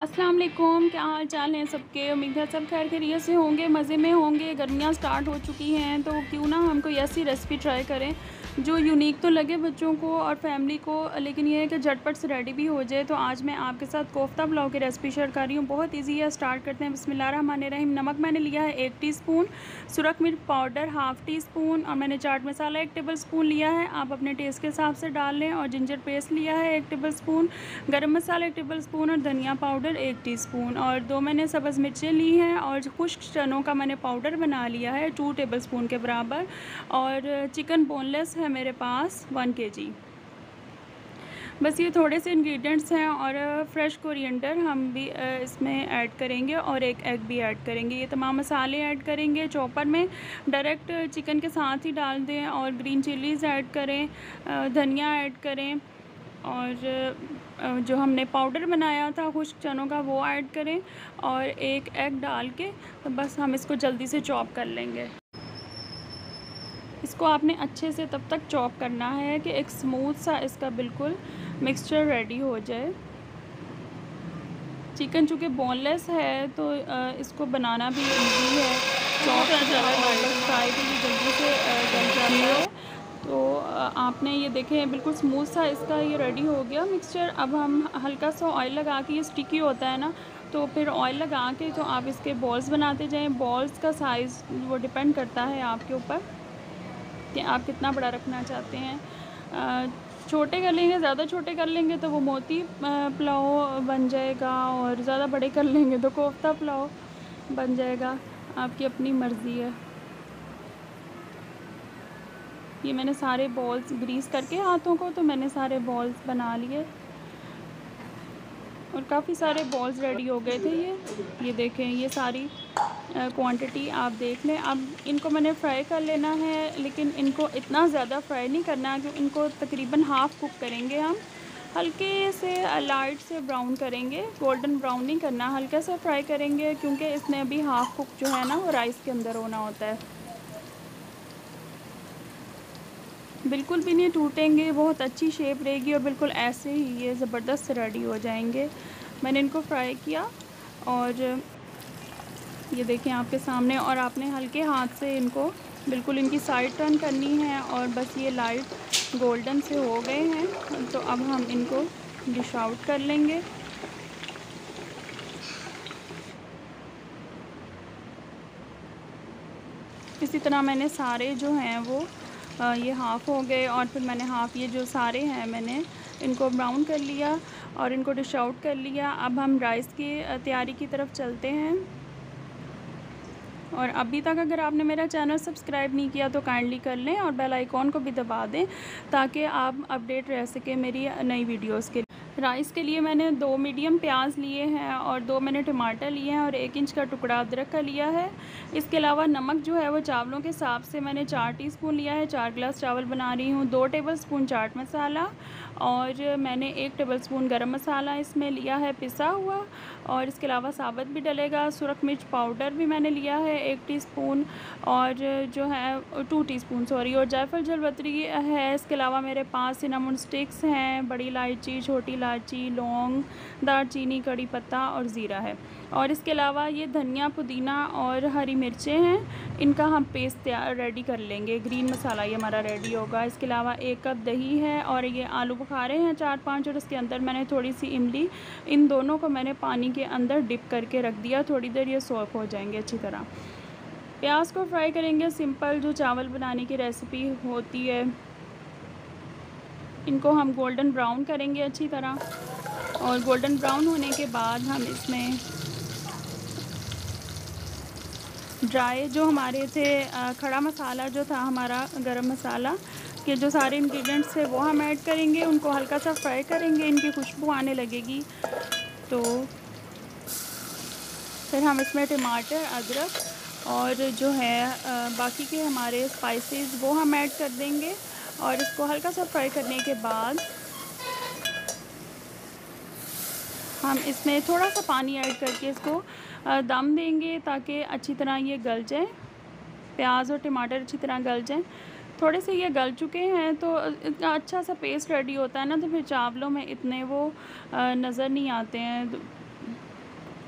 अस्सलाम वालेकुम, क्या हाल चाल है सबके। उम्मीद है सब खैर खैरियत से होंगे, मज़े में होंगे। गर्मियाँ स्टार्ट हो चुकी हैं तो क्यों ना हम कोई ऐसी रेसिपी ट्राई करें जो यूनिक तो लगे बच्चों को और फैमिली को, लेकिन ये है कि झटपट से रेडी भी हो जाए। तो आज मैं आपके साथ कोफ्ता पुलाव की रेसिपी शेयर कर रही हूँ। बहुत ईजी है, स्टार्ट करते हैं। बिस्मिल्लाहिर्रहमानिर्रहीम। नमक मैंने लिया है 1 टीस्पून, सुरख मिर्च पाउडर हाफ़ टी स्पून, और मैंने चाट मसाला 1 टेबल स्पून लिया है, आप अपने टेस्ट के हिसाब से डाल लें। और जिंजर पेस्ट लिया है 1 टेबल स्पून, गरम मसाला 1 टेबल स्पून, और धनिया पाउडर 1 टीस्पून, और 2 मैंने सब्ज़ मिर्चें ली हैं, और खुश्क चनों का मैंने पाउडर बना लिया है 2 टेबल स्पून के बराबर। और चिकन बोनलेस है मेरे पास 1 केजी। बस ये थोड़े से इंग्रेडिएंट्स हैं। और फ्रेश कोरिएंडर हम भी इसमें ऐड करेंगे, और एक एग भी ऐड करेंगे। ये तमाम मसाले ऐड करेंगे चॉपर में, डायरेक्ट चिकन के साथ ही डाल दें। और ग्रीन चिलीज़ ऐड करें, धनिया ऐड करें, और जो हमने पाउडर बनाया था खुश्क चनों का वो ऐड करें, और एक एग डाल के तो बस हम इसको जल्दी से चॉप कर लेंगे। इसको आपने अच्छे से तब तक चॉप करना है कि एक स्मूथ सा इसका बिल्कुल मिक्सचर रेडी हो जाए। चिकन चूँकि बोनलेस है तो इसको बनाना भी इजी है, चॉप फ्राई भी जल्दी से बन जाता है। तो आपने ये देखें बिल्कुल स्मूथ सा इसका ये रेडी हो गया मिक्सचर। अब हम हल्का सा ऑयल लगा के, ये स्टिकी होता है ना, तो फिर ऑयल लगा के तो आप इसके बॉल्स बनाते जाएं। बॉल्स का साइज़ वो डिपेंड करता है आपके ऊपर कि आप कितना बड़ा रखना चाहते हैं। छोटे कर लेंगे, ज़्यादा छोटे कर लेंगे तो वो मोती पुलाव बन जाएगा, और ज़्यादा बड़े कर लेंगे तो कोफ्ता पुलाव बन जाएगा। आपकी अपनी मर्ज़ी है। ये मैंने सारे बॉल्स ग्रीस करके हाथों को, तो मैंने सारे बॉल्स बना लिए, और काफ़ी सारे बॉल्स रेडी हो गए थे। ये देखें, ये सारी क्वांटिटी आप देख लें। अब इनको मैंने फ्राई कर लेना है, लेकिन इनको इतना ज़्यादा फ्राई नहीं करना, कि इनको तकरीबन हाफ़ कुक करेंगे हम। हल्के से लाइट से ब्राउन करेंगे, गोल्डन ब्राउन नहीं करना, हल्का सा फ्राई करेंगे, क्योंकि इसने अभी हाफ़ कुक जो है ना वो राइस के अंदर होना होता है। बिल्कुल भी नहीं टूटेंगे, बहुत अच्छी शेप रहेगी, और बिल्कुल ऐसे ही ये ज़बरदस्त रेडी हो जाएंगे। मैंने इनको फ्राई किया, और ये देखें आपके सामने। और आपने हल्के हाथ से इनको बिल्कुल इनकी साइड टर्न करनी है, और बस ये लाइट गोल्डन से हो गए हैं तो अब हम इनको डिश आउट कर लेंगे। इसी तरह मैंने सारे जो हैं वो ये हाफ़ हो गए, और फिर मैंने हाफ़ ये जो सारे हैं मैंने इनको ब्राउन कर लिया और इनको डिश आउट कर लिया। अब हम राइस की तैयारी की तरफ चलते हैं। और अभी तक अगर आपने मेरा चैनल सब्सक्राइब नहीं किया तो काइंडली कर लें, और बेल आइकॉन को भी दबा दें ताकि आप अपडेट रह सकें मेरी नई वीडियोस के। राइस के लिए मैंने 2 मीडियम प्याज लिए हैं, और 2 मैंने टमाटर लिए हैं, और 1 इंच का टुकड़ा अदरक का लिया है। इसके अलावा नमक जो है वो चावलों के हिसाब से मैंने 4 टीस्पून लिया है, 4 गिलास चावल बना रही हूँ। 2 टेबल स्पून चाट मसाला, और मैंने 1 टेबल स्पून गरम मसाला इसमें लिया है पिसा हुआ, और इसके अलावा साबुत भी डलेगा। सुरख मिर्च पाउडर भी मैंने लिया है 1 टीस्पून, और जो है 2 टीस्पून सॉरी, और जायफल जलवतरी है। इसके अलावा मेरे पास सिनामन स्टिक्स हैं, बड़ी इलायची, छोटी इलायची, लौंग, दालचीनी, कड़ी पत्ता और ज़ीरा है। और इसके अलावा ये धनिया, पुदीना और हरी मिर्चें हैं, इनका हम पेस्ट तैयार रेडी कर लेंगे। ग्रीन मसाला ये हमारा रेडी होगा। इसके अलावा 1 कप दही है, और ये आलू बुखारे हैं 4-5, और इसके अंदर मैंने थोड़ी सी इमली, इन दोनों को मैंने पानी के अंदर डिप करके रख दिया, थोड़ी देर ये सोक हो जाएंगे अच्छी तरह। प्याज को फ्राई करेंगे, सिंपल जो चावल बनाने की रेसिपी होती है। इनको हम गोल्डन ब्राउन करेंगे अच्छी तरह, और गोल्डन ब्राउन होने के बाद हम इसमें ड्राई जो हमारे थे खड़ा मसाला जो था हमारा गरम मसाला के जो सारे इंग्रेडिएंट्स थे वो हम ऐड करेंगे। उनको हल्का सा फ्राई करेंगे, इनकी खुशबू आने लगेगी तो फिर हम इसमें टमाटर, अदरक और जो है बाकी के हमारे स्पाइसेस वो हम ऐड कर देंगे। और इसको हल्का सा फ्राई करने के बाद हम इसमें थोड़ा सा पानी ऐड करके इसको दम देंगे ताकि अच्छी तरह ये गल जाए, प्याज और टमाटर अच्छी तरह गल जाएं। थोड़े से ये गल चुके हैं तो इतना अच्छा सा पेस्ट रेडी होता है ना, तो फिर चावलों में इतने वो नज़र नहीं आते हैं।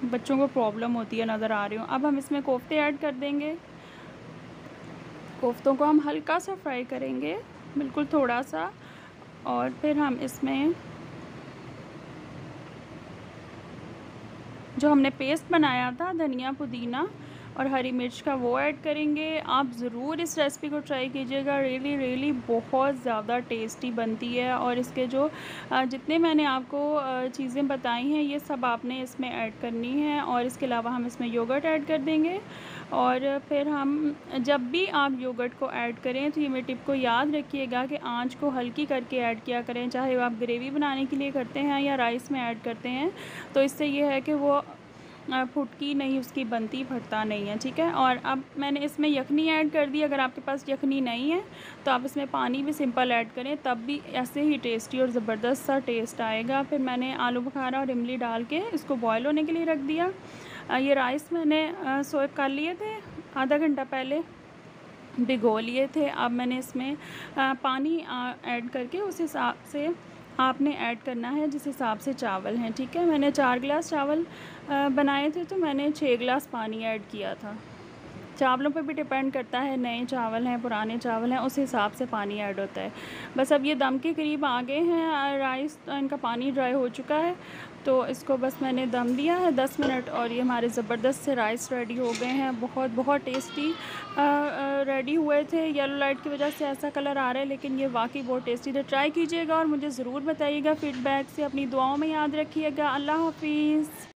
बच्चों को प्रॉब्लम होती है, नज़र आ रही हूँ। अब हम इसमें कोफ्ते ऐड कर देंगे। कोफ्तों को हम हल्का सा फ्राई करेंगे, बिल्कुल थोड़ा सा, और फिर हम इसमें जो हमने पेस्ट बनाया था धनिया, पुदीना और हरी मिर्च का, वो ऐड करेंगे। आप ज़रूर इस रेसिपी को ट्राई कीजिएगा, रियली रियली बहुत ज़्यादा टेस्टी बनती है। और इसके जो जितने मैंने आपको चीज़ें बताई हैं, ये सब आपने इसमें ऐड करनी है। और इसके अलावा हम इसमें योगर्ट ऐड कर देंगे। और फिर हम जब भी आप योगर्ट को ऐड करें तो ये मेरी टिप को याद रखिएगा कि आंच को हल्की करके ऐड किया करें, चाहे वो आप ग्रेवी बनाने के लिए करते हैं या राइस में ऐड करते हैं। तो इससे ये है कि वो फुटकी नहीं, उसकी बनती, फटता नहीं है, ठीक है। और अब मैंने इसमें यखनी ऐड कर दी। अगर आपके पास यखनी नहीं है तो आप इसमें पानी भी सिंपल ऐड करें, तब भी ऐसे ही टेस्टी और ज़बरदस्त सा टेस्ट आएगा। फिर मैंने आलू बुखारा और इमली डाल के इसको बॉयल होने के लिए रख दिया। ये राइस मैंने सोक कर लिए थे, आधा घंटा पहले भिगो लिए थे। अब मैंने इसमें पानी ऐड करके उस हिसाब से आपने ऐड करना है जिस हिसाब से चावल हैं, ठीक है। मैंने 4 गिलास चावल बनाए थे तो मैंने 6 गिलास पानी ऐड किया था। चावलों पर भी डिपेंड करता है, नए चावल हैं, पुराने चावल हैं, उस हिसाब से पानी ऐड होता है। बस अब ये दम के करीब आ गए हैं राइस, इनका पानी ड्राई हो चुका है, तो इसको बस मैंने दम दिया है 10 मिनट और ये हमारे ज़बरदस्त से राइस रेडी हो गए हैं। बहुत बहुत टेस्टी रेडी हुए थे। येलो लाइट की वजह से ऐसा कलर आ रहा है, लेकिन ये वाकई बहुत टेस्टी थे। ट्राई कीजिएगा और मुझे ज़रूर बताइएगा फ़ीडबैक से। अपनी दुआओं में याद रखिएगा। अल्लाह हाफ़िज़।